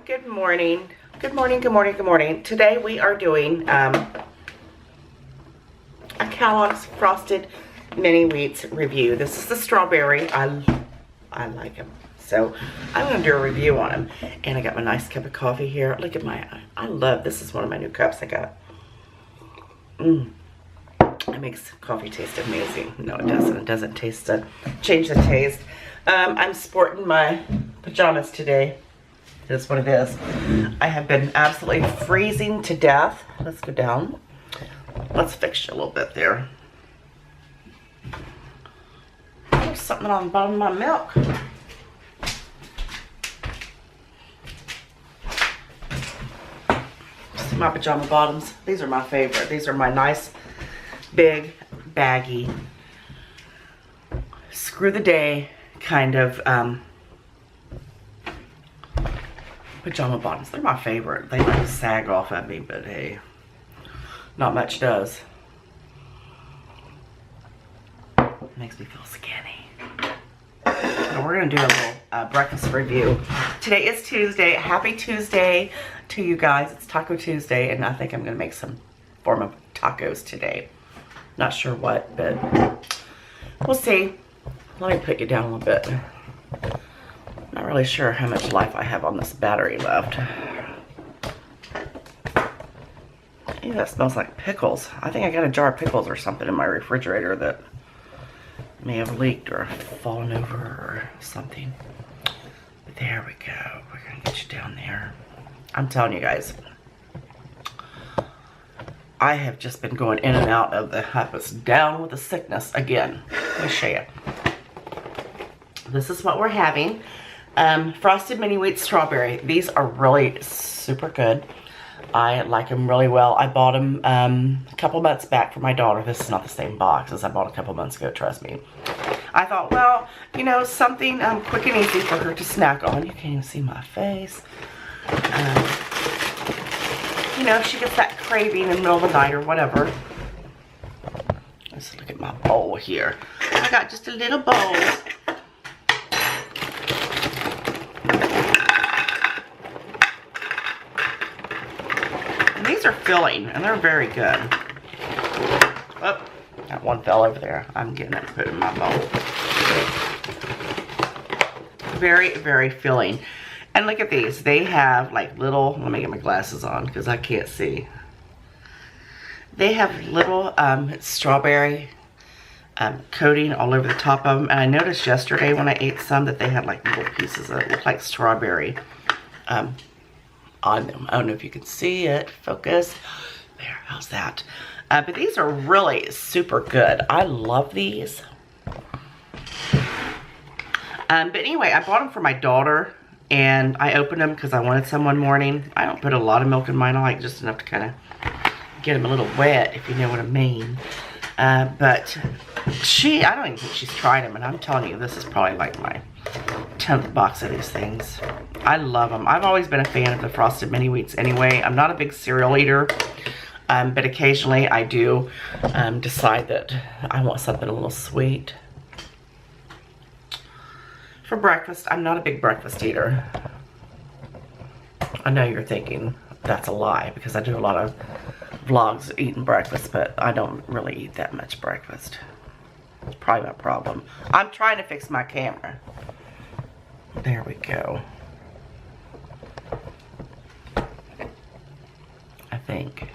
Good morning. Good morning, good morning, good morning. Today we are doing a Kellogg's Frosted Mini Wheats review. This is the strawberry. I like them. So I'm going to do a review on them. And I got my nice cup of coffee here. Look at I love, this is one of my new cups I got. It makes coffee taste amazing. No, it doesn't. It doesn't change the taste. I'm sporting my pajamas today. That's what it is. I have been absolutely freezing to death. Let's go down. Let's fix you a little bit there. There's something on the bottom of my milk. See my pajama bottoms. These are my favorite. These are my nice, big, baggy, screw the day kind of pajama bottoms. They're my favorite. They like to sag off at me, but hey, not much does. Makes me feel skinny. So we're gonna do a little breakfast review. Today is Tuesday. Happy Tuesday to you guys. It's Taco Tuesday, and I think I'm gonna make some form of tacos today. Not sure what, but we'll see. Let me put you down a little bit. Not really sure how much life I have on this battery left. Ew, that smells like pickles. I think I got a jar of pickles or something in my refrigerator that may have leaked or fallen over or something. But there we go. We're gonna get you down there. I'm telling you guys, I have just been going in and out of I was down with the sickness again. Let me show you. This is what we're having. Frosted Mini Wheat Strawberry. These are really super good. I like them really well. I bought them a couple months back for my daughter. This is not the same box as I bought a couple months ago, trust me. I thought, well, you know, something quick and easy for her to snack on. You can't even see my face. You know, if she gets that craving in the middle of the night or whatever. Let's look at my bowl here. I got just a little bowl. These are filling, and they're very good. Oh, that one fell over there. I'm getting it put in my bowl. Very, very filling. And look at these. They have like little, let me get my glasses on because I can't see. They have little strawberry coating all over the top of them. And I noticed yesterday when I ate some that they had like little pieces that look like strawberry on them. I don't know if you can see it. Focus. There, how's that? But these are really super good. I love these. But anyway, I bought them for my daughter, and I opened them because I wanted some one morning. I don't put a lot of milk in mine. I like just enough to kind of get them a little wet, if you know what I mean. But I don't even think she's tried them, and I'm telling you, this is probably like my 10th box of these things. I love them. I've always been a fan of the Frosted Mini Wheats anyway. I'm not a big cereal eater, but occasionally I do decide that I want something a little sweet. For breakfast, I'm not a big breakfast eater. I know you're thinking that's a lie because I do a lot of vlogs eating breakfast, but I don't really eat that much breakfast. It's probably my problem. I'm trying to fix my camera. There we go. I think.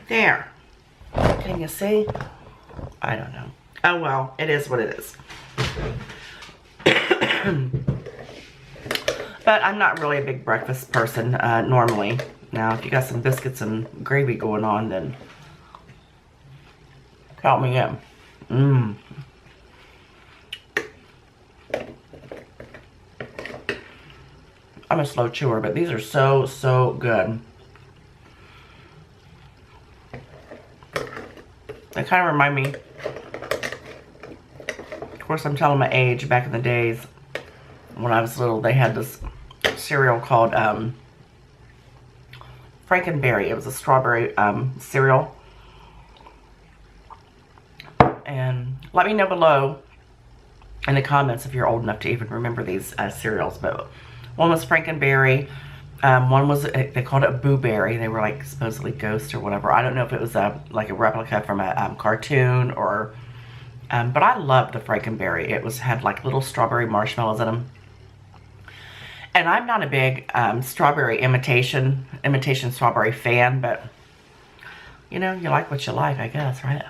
There. Can you see? I don't know. Oh well, it is what it is. But I'm not really a big breakfast person normally. Now, if you got some biscuits and gravy going on, then count me in. I'm a slow chewer, but these are so, so good. They kind of remind me, of course I'm telling my age, back in the days when I was little, they had this cereal called Frankenberry. It was a strawberry cereal. And let me know below in the comments if you're old enough to even remember these cereals. But one was Frankenberry. One was, they called it a Boo Berry. They were like supposedly ghosts or whatever. I don't know if it was like a replica from a cartoon or, but I loved the Frankenberry. It had like little strawberry marshmallows in them. And I'm not a big strawberry imitation strawberry fan, but you know, you like what you like, I guess, right?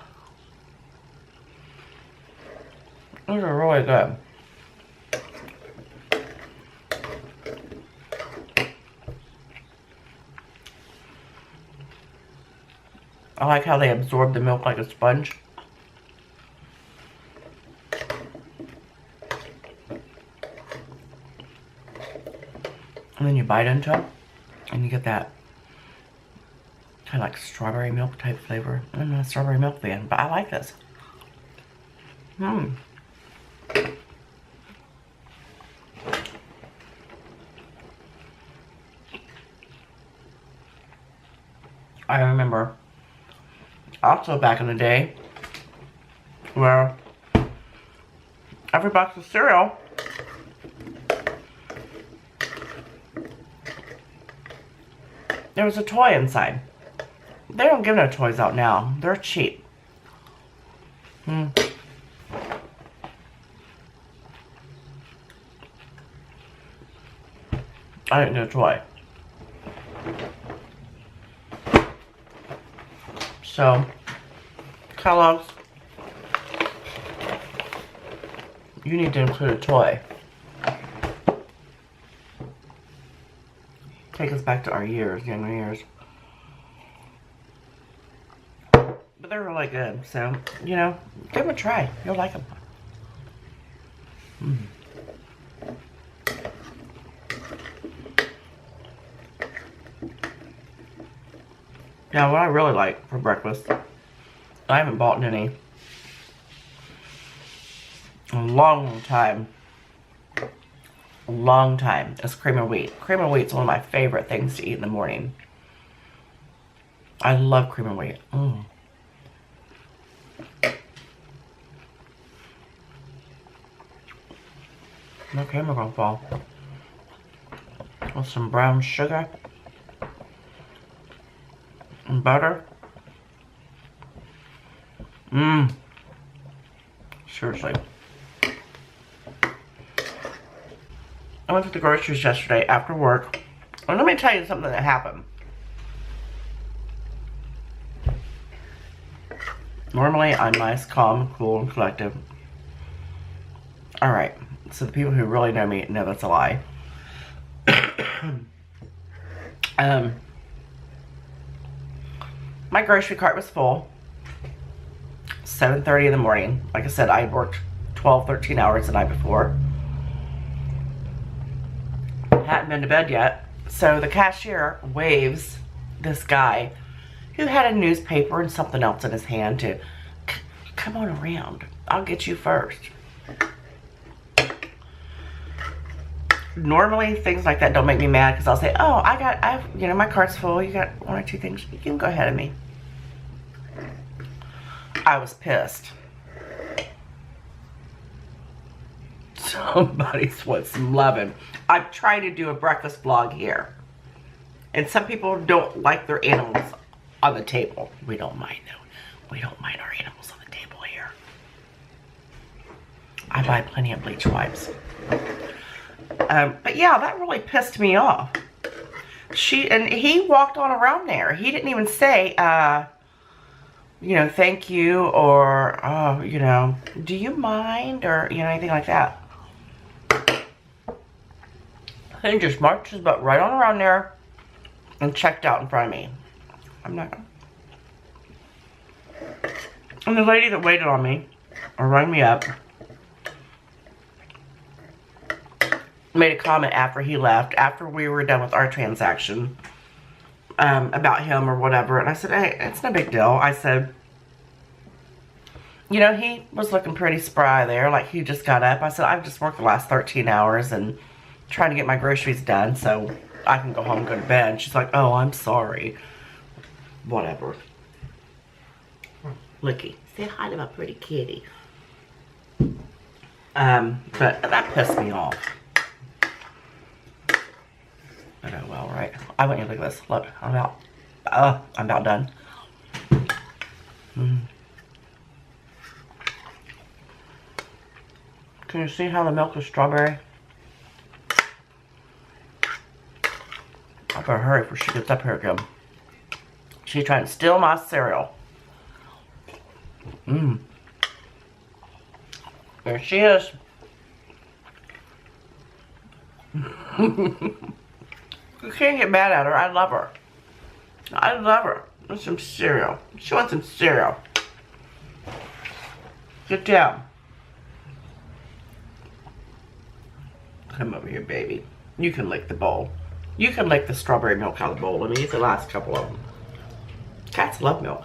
These are really good. I like how they absorb the milk like a sponge. And then you bite into it, and you get that kind of like strawberry milk type flavor. I'm not a strawberry milk fan, but I like this. I remember also back in the day where every box of cereal there was a toy inside. They don't give no toys out now. They're cheap. I didn't get a toy. So, Kellogg's, you need to include a toy. Take us back to our years, younger years. But they're really good, so, you know, give them a try. You'll like them. Now, what I really like for breakfast, I haven't bought any in a long time. A long time. It's cream of wheat. Cream of wheat's one of my favorite things to eat in the morning. I love cream of wheat. No camera gonna fall. With some brown sugar and butter. Seriously. I went to the groceries yesterday after work. And let me tell you something that happened. Normally, I'm nice, calm, cool, and collective. Alright, so the people who really know me know that's a lie. My grocery cart was full. 7:30 in the morning. Like I said, I had worked 12, 13 hours the night before. Hadn't been to bed yet. So the cashier waves this guy who had a newspaper and something else in his hand to come on around. I'll get you first. Normally things like that don't make me mad because I'll say, oh, you know, my cart's full. You got one or two things. You can go ahead of me. I was pissed. Somebody's wants some loving. I'm trying to do a breakfast vlog here. And some people don't like their animals on the table. We don't mind though. We don't mind our animals on the table here. I buy plenty of bleach wipes. But yeah, that really pissed me off. He walked on around there. He didn't even say, you know, thank you, or, oh, you know, do you mind, or, you know, anything like that. He just marched his butt right on around there and checked out in front of me. I'm not gonna. And the lady that waited on me, or rang me up, made a comment after he left, after we were done with our transaction, about him or whatever. And I said, hey, it's no big deal. I said, you know, he was looking pretty spry there, like he just got up. I said, I've just worked the last 13 hours and trying to get my groceries done so I can go home and go to bed. And she's like, oh, I'm sorry. Whatever. Looky. Say hi to my pretty kitty. But that pissed me off. But oh well, right? I want you to look at this. Look, I'm about done. Can you see how the milk is strawberry? I better hurry before she gets up here again. She's trying to steal my cereal. There she is. You can't get mad at her. I love her. I love her. Want some cereal. She wants some cereal. Get down. Come over here, baby. You can lick the bowl. You can lick the strawberry milk out of the bowl. Let me eat the last couple of them. Cats love milk.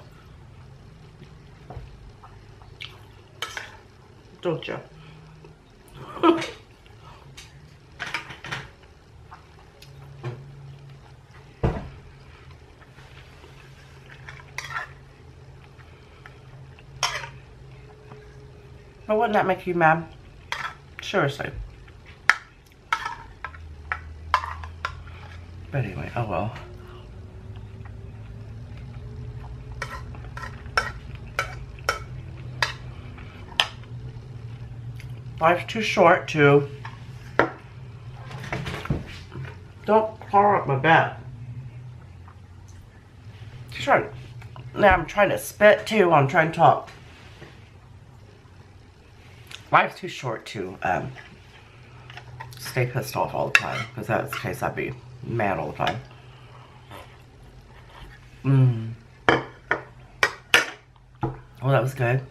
Don't you? But wouldn't that make you mad? Seriously. But anyway, oh well. Life's too short to... Don't claw up my bed. She's trying... Now I'm trying to spit too while I'm trying to talk. Life's too short to stay pissed off all the time. Because if that was the case, I'd be mad all the time. Well, that was good.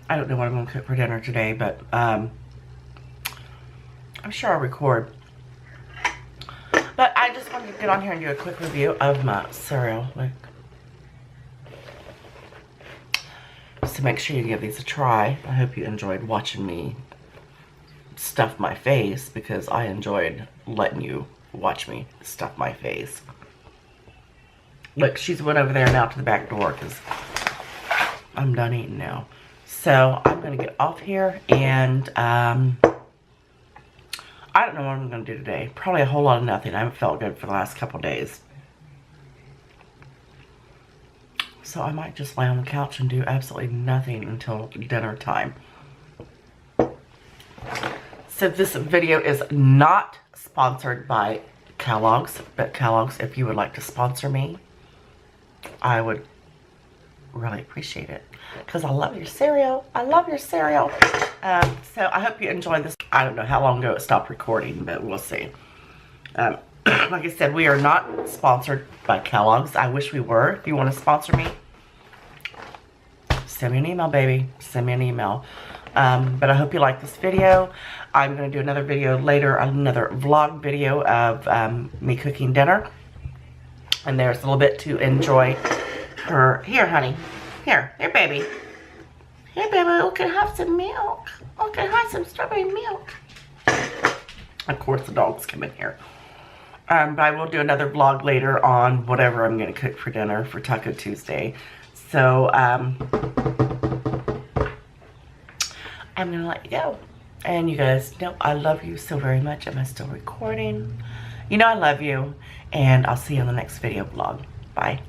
I don't know what I'm going to cook for dinner today, but I'm sure I'll record. But I just wanted to get on here and do a quick review of my cereal. So make sure you give these a try. I hope you enjoyed watching me stuff my face, because I enjoyed letting you watch me stuff my face. Look, she's went over there and out to the back door because I'm done eating now. So I'm going to get off here, and I don't know what I'm going to do today. Probably a whole lot of nothing. I haven't felt good for the last couple days. So I might just lay on the couch and do absolutely nothing until dinner time. So this video is not sponsored by Kellogg's, but Kellogg's, if you would like to sponsor me, I would really appreciate it, because I love your cereal. I love your cereal. So I hope you enjoyed this. I don't know how long ago it stopped recording, but we'll see. Like I said, we are not sponsored by Kellogg's. I wish we were. If you want to sponsor me, send me an email, baby. Send me an email. But I hope you like this video. I'm going to do another video later, another vlog video of me cooking dinner. And there's a little bit to enjoy her. Here, honey. Here, baby. Here, baby. We can have some milk. We can have some strawberry milk. Of course, the dogs come in here. But I will do another vlog later on whatever I'm going to cook for dinner for Taco Tuesday. So, I'm going to let you go. And you guys know I love you so very much. Am I still recording? You know I love you. And I'll see you on the next video vlog. Bye.